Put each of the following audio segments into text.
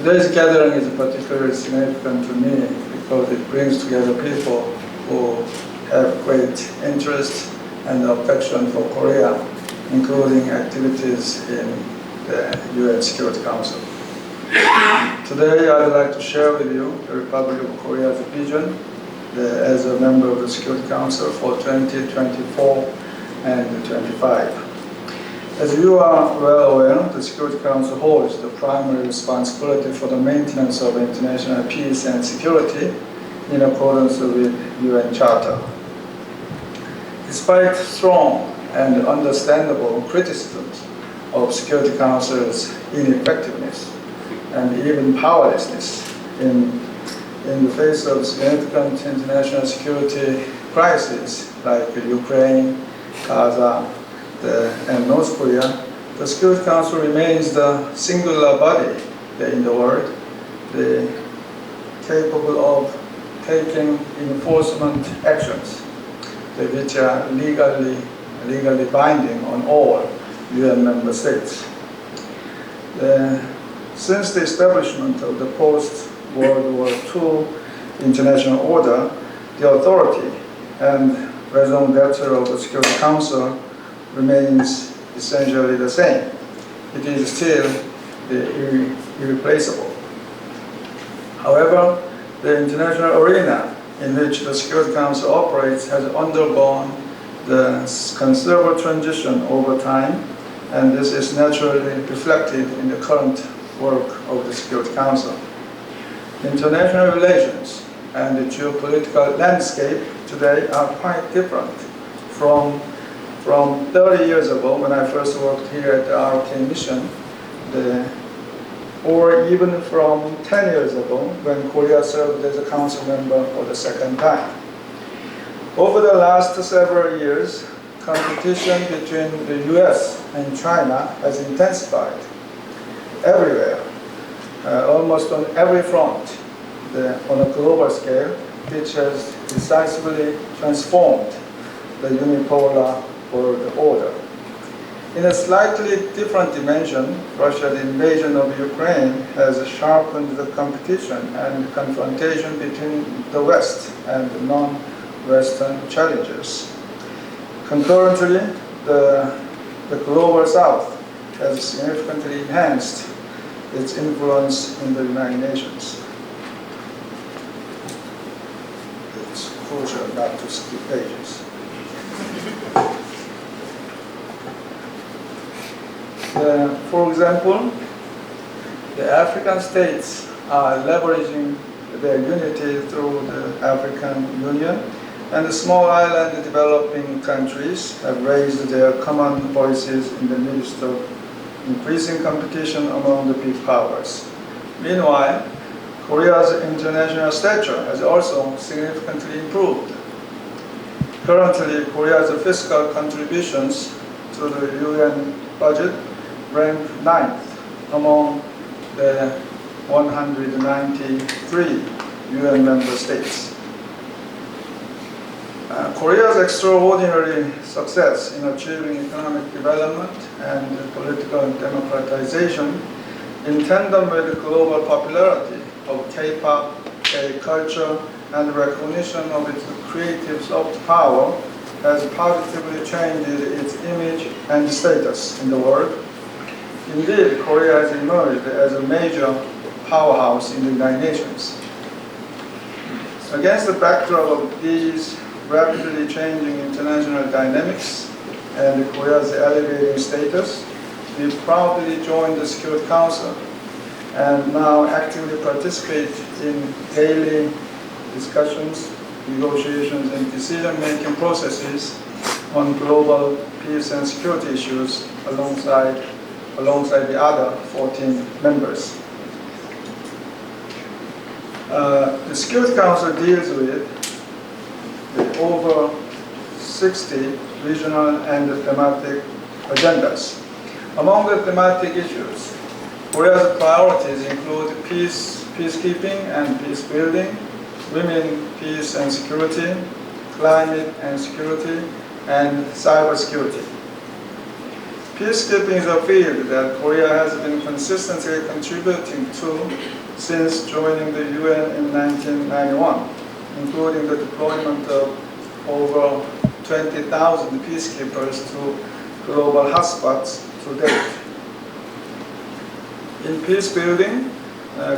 Today's gathering is particularly significant to me because it brings together people who have great interest and affection for Korea, including activities in the UN Security Council. Today, I'd like to share with you the Republic of Korea's vision as a member of the Security Council for 2024 and 25. As you are well aware, the Security Council holds the primary responsibility for the maintenance of international peace and security in accordance with UN Charter. Despite strong and understandable criticisms of Security Council's ineffectiveness and even powerlessness in the face of significant international security crises like Ukraine, Gaza, and North Korea, the Security Council remains the singular body in the world capable of taking enforcement actions which are legally binding on all UN member states. Since the establishment of the post-World War II international order, the authority and raison d'etre of the Security Council remains essentially the same. It is still irreplaceable. However, the international arena in which the Security Council operates has undergone the considerable transition over time, and this is naturally reflected in the current work of the Security Council. International relations and the geopolitical landscape today are quite different from 30 years ago when I first worked here at the RK mission, or even from 10 years ago when Korea served as a council member for the second time. Over the last several years, competition between the US and China has intensified everywhere, almost on every front on a global scale, which has decisively transformed the unipolar world order. In a slightly different dimension, Russia's invasion of Ukraine has sharpened the competition and confrontation between the West and non-Western challengers. Concurrently, the global South has significantly enhanced its influence in the United Nations. It's crucial not to skip pages. For example, the African states are leveraging their unity through the African Union, and the small island developing countries have raised their common voices in the midst of increasing competition among the big powers. Meanwhile, Korea's international stature has also significantly improved. Currently, Korea's fiscal contributions to the UN budget rank 9th among the 193 UN member states. Korea's extraordinary success in achieving economic development and political democratization, in tandem with the global popularity of K-pop, K-culture, and recognition of its creative soft power, has positively changed its image and status in the world. Indeed, Korea has emerged as a major powerhouse in the United Nations. Against the backdrop of these rapidly changing international dynamics and Korea's elevating status, we proudly joined the Security Council and now actively participate in daily discussions, negotiations, and decision-making processes on global peace and security issues alongside the other 14 members. The Security Council deals with over 60 regional and thematic agendas. Among the thematic issues, Korea's priorities include peacekeeping and peace building, women, peace and security, climate and security, and cybersecurity. Peacekeeping is a field that Korea has been consistently contributing to since joining the UN in 1991, including the deployment of over 20,000 peacekeepers to global hotspots to date. In peace building,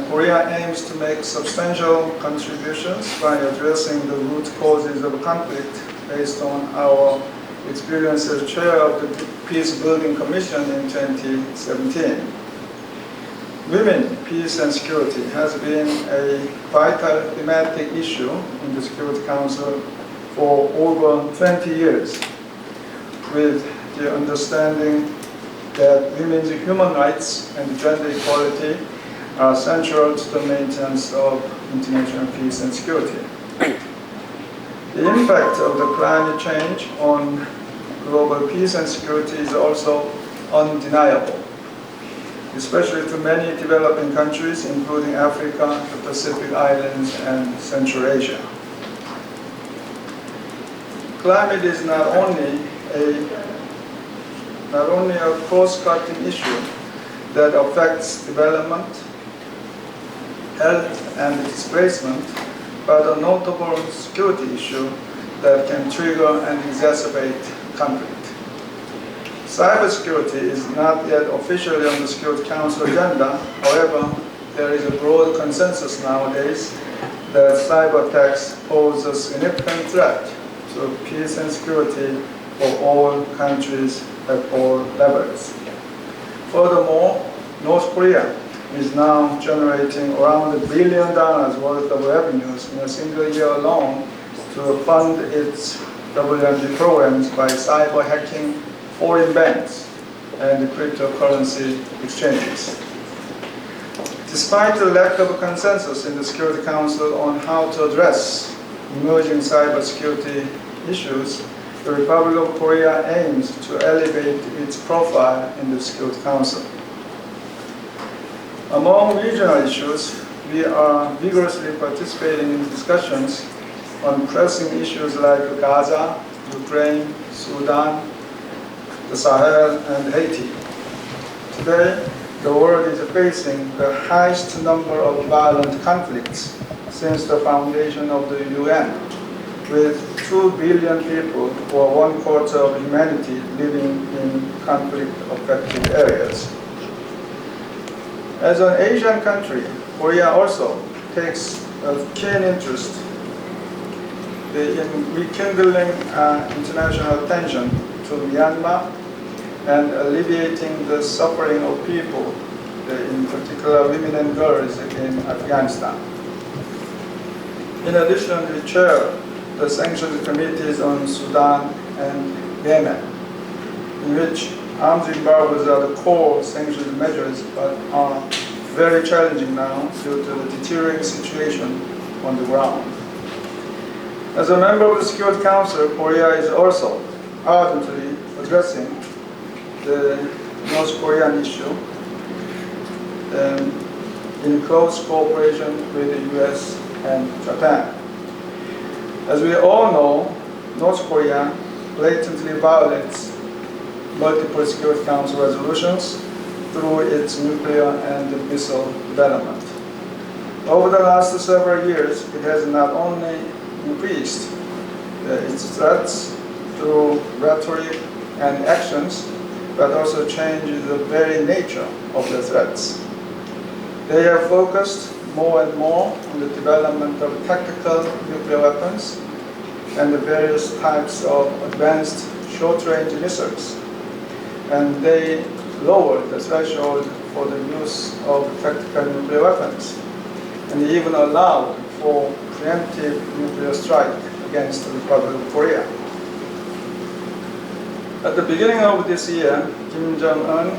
Korea aims to make substantial contributions by addressing the root causes of conflict based on our experience as chair of the Peace Building Commission in 2017. Women, peace and security has been a vital thematic issue in the Security Council for over 20 years, with the understanding that women's human rights and gender equality are central to the maintenance of international peace and security. The impact of the climate change on global peace and security is also undeniable, especially to many developing countries, including Africa, the Pacific Islands, and Central Asia. Climate is not only a cross-cutting issue that affects development, health, and displacement, but a notable security issue that can trigger and exacerbate conflict. Cybersecurity is not yet officially on the Security Council agenda. However, there is a broad consensus nowadays that cyber attacks pose a significant threat to peace and security for all countries at all levels. Furthermore, North Korea is now generating around $1 billion worth of revenues in a single year alone to fund its WMD programs by cyber hacking foreign banks and cryptocurrency exchanges. Despite the lack of a consensus in the Security Council on how to address emerging cybersecurity issues, the Republic of Korea aims to elevate its profile in the Security Council. Among regional issues, we are vigorously participating in discussions on pressing issues like Gaza, Ukraine, Sudan, the Sahel, and Haiti. Today, the world is facing the highest number of violent conflicts since the foundation of the UN, with 2 billion people, or 1/4 of humanity, living in conflict-affected areas. As an Asian country, Korea also takes a keen interest in rekindling international attention to Myanmar and alleviating the suffering of people, in particular women and girls in Afghanistan. In addition, we chair the sanctions committees on Sudan and Yemen, in which arms embargoes are the core sanctions measures, but are very challenging now due to the deteriorating situation on the ground. As a member of the Security Council, Korea is also ardently addressing the North Korean issue in close cooperation with the US and Japan. As we all know, North Korea blatantly violates multiple Security Council resolutions through its nuclear and missile development. Over the last several years, it has not only increased its threats through rhetoric and actions, but also changed the very nature of the threats. They have focused more and more on the development of tactical nuclear weapons and the various types of advanced short-range missiles. And they lowered the threshold for the use of tactical nuclear weapons, and they even allowed for preemptive nuclear strike against the Republic of Korea. At the beginning of this year, Kim Jong-un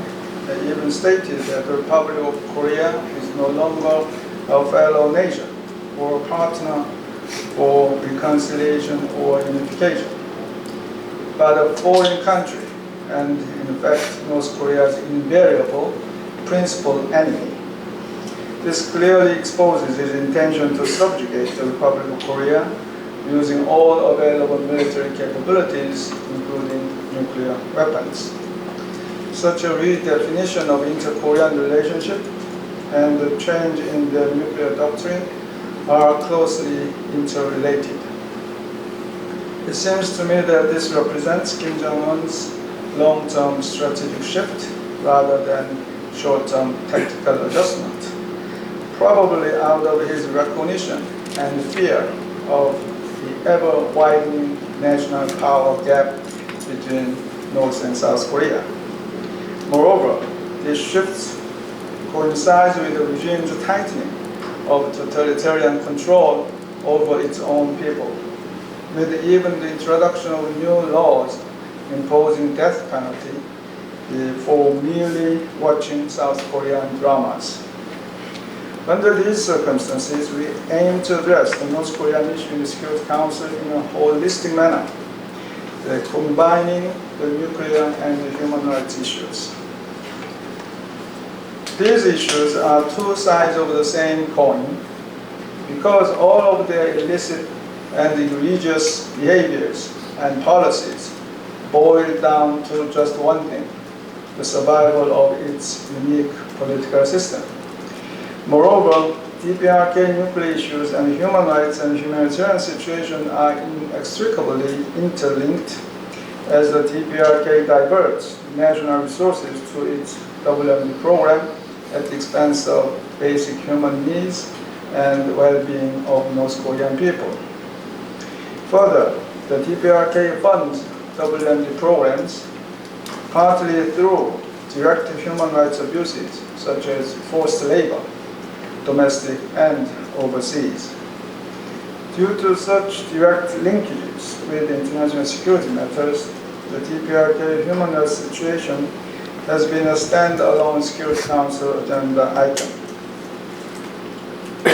even stated that the Republic of Korea is no longer a fellow nation or a partner for reconciliation or unification, but a foreign country, and in fact North Korea's invariable principal enemy. This clearly exposes his intention to subjugate the Republic of Korea using all available military capabilities, including nuclear weapons. Such a redefinition of inter-Korean relationship and the change in the nuclear doctrine are closely interrelated. It seems to me that this represents Kim Jong-un's long-term strategic shift rather than short-term tactical adjustment, probably out of his recognition and fear of the ever-widening national power gap between North and South Korea. Moreover, this shift coincides with the regime's tightening of totalitarian control over its own people, with even the introduction of new laws imposing death penalty for merely watching South Korean dramas. Under these circumstances, we aim to address the North Korean issue in the Security Council in a holistic manner, combining the nuclear and the human rights issues. These issues are two sides of the same coin because all of their illicit and egregious behaviors and policies boil down to just one thing: the survival of its unique political system. Moreover, DPRK nuclear issues and human rights and humanitarian situation are inextricably interlinked as the DPRK diverts national resources to its WMD program at the expense of basic human needs and well-being of North Korean people. Further, the DPRK funds WMD programs partly through direct human rights abuses such as forced labor, domestic and overseas. Due to such direct linkages with international security matters, the DPRK human rights situation has been a standalone Security Council agenda item.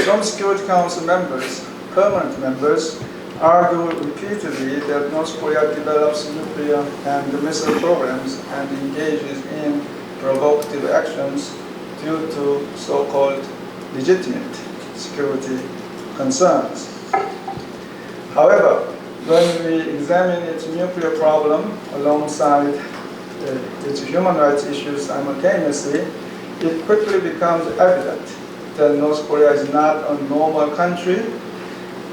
Some Security Council members, permanent members, argue repeatedly that North Korea develops nuclear and missile programs and engages in provocative actions due to so-called legitimate security concerns. However, when we examine its nuclear problem alongside its human rights issues simultaneously, it quickly becomes evident that North Korea is not a normal country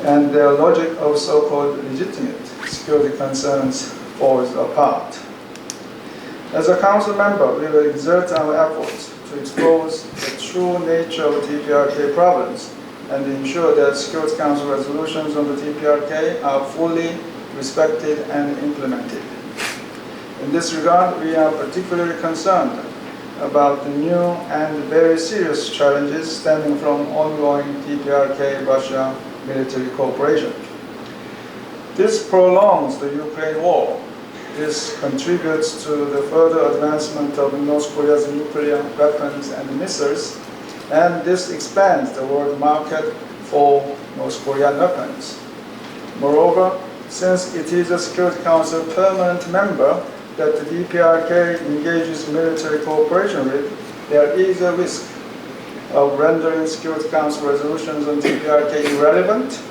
and their logic of so-called legitimate security concerns falls apart. As a council member, we will exert our efforts to expose the true nature of DPRK problems and ensure that Security Council resolutions on the DPRK are fully respected and implemented. In this regard, we are particularly concerned about the new and very serious challenges stemming from ongoing DPRK-Russia military cooperation. This prolongs the Ukraine war. This contributes to the further advancement of North Korea's nuclear weapons and missiles, and this expands the world market for North Korean weapons. Moreover, since it is a Security Council permanent member that the DPRK engages military cooperation with, there is a risk of rendering Security Council resolutions on DPRK irrelevant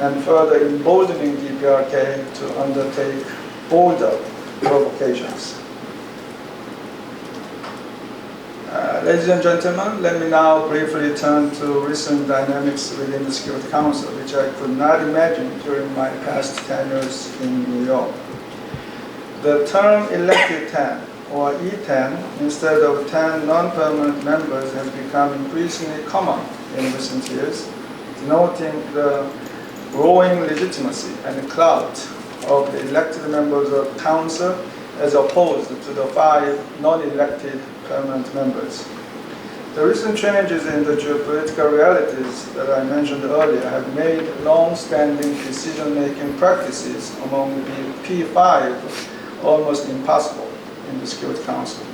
and further emboldening DPRK to undertake bolder provocations. Ladies and gentlemen, let me now briefly turn to recent dynamics within the Security Council, which I could not imagine during my past tenures in New York. The term elected 10, or E10, instead of 10 non-permanent members has become increasingly common in recent years, denoting the growing legitimacy and clout of the elected members of the Council as opposed to the 5 non-elected permanent members. The recent changes in the geopolitical realities that I mentioned earlier have made long-standing decision-making practices among the P5 almost impossible in the Security Council,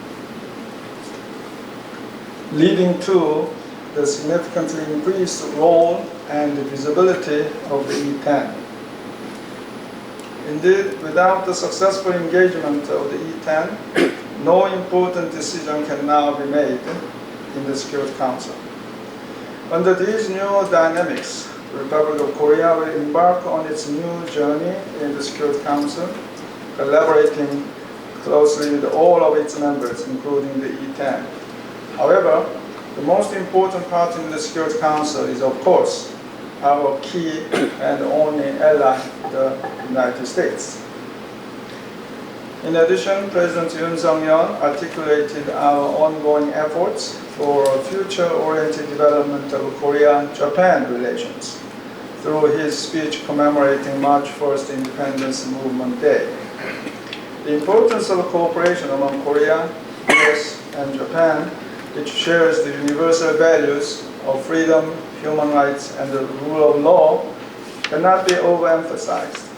leading to the significantly increased role and visibility of the E10. Indeed, without the successful engagement of the E10, no important decision can now be made in the Security Council. Under these new dynamics, the Republic of Korea will embark on its new journey in the Security Council, collaborating closely with all of its members, including the E10. However, the most important part in the Security Council is, of course, our key and only ally, the United States. In addition, President Yoon Suk-yeol articulated our ongoing efforts for future-oriented development of Korea-Japan relations through his speech commemorating March 1st Independence Movement Day. The importance of cooperation among Korea, US, and Japan, which shares the universal values of freedom, human rights, and the rule of law, cannot be overemphasized.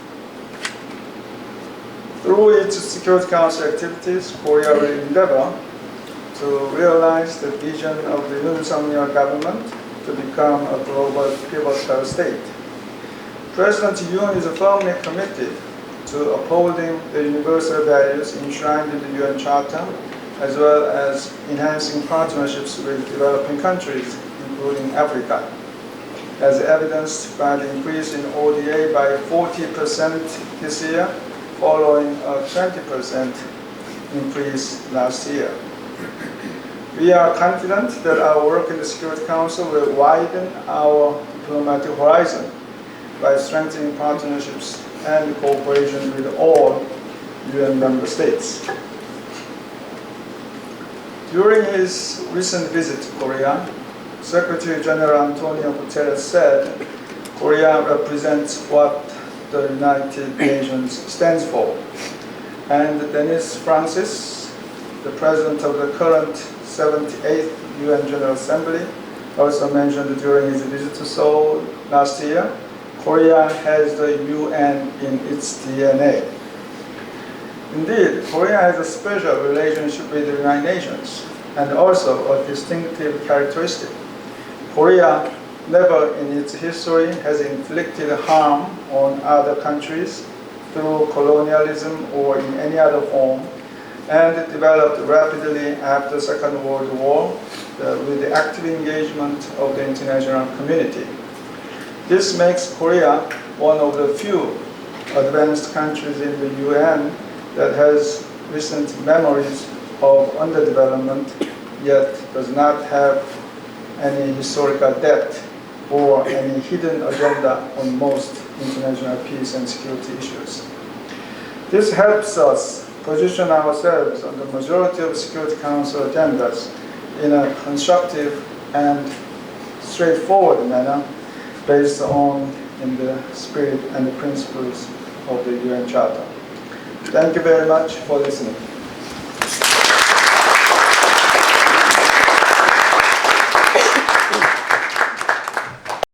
Through its Security Council activities, Korea will endeavor to realize the vision of the Yoon Suk-yeol government to become a global pivotal state. President Yoon is firmly committed to upholding the universal values enshrined in the UN Charter, as well as enhancing partnerships with developing countries, including Africa, as evidenced by the increase in ODA by 40% this year, following a 20% increase last year. We are confident that our work in the Security Council will widen our diplomatic horizon by strengthening partnerships and cooperation with all UN member states. During his recent visit to Korea, Secretary General Antonio Guterres said, "Korea represents what the United Nations stands for." And Denis Francis, the president of the current 78th UN General Assembly, also mentioned during his visit to Seoul last year, Korea has the UN in its DNA. Indeed, Korea has a special relationship with the United Nations and also a distinctive characteristic. Korea never in its history has inflicted harm on other countries through colonialism or in any other form, and it developed rapidly after the Second World War with the active engagement of the international community. This makes Korea one of the few advanced countries in the UN that has recent memories of underdevelopment, yet does not have any historical debt or any hidden agenda on most international peace and security issues. This helps us position ourselves on the majority of Security Council agendas in a constructive and straightforward manner based on in the spirit and the principles of the UN Charter. Thank you very much for listening.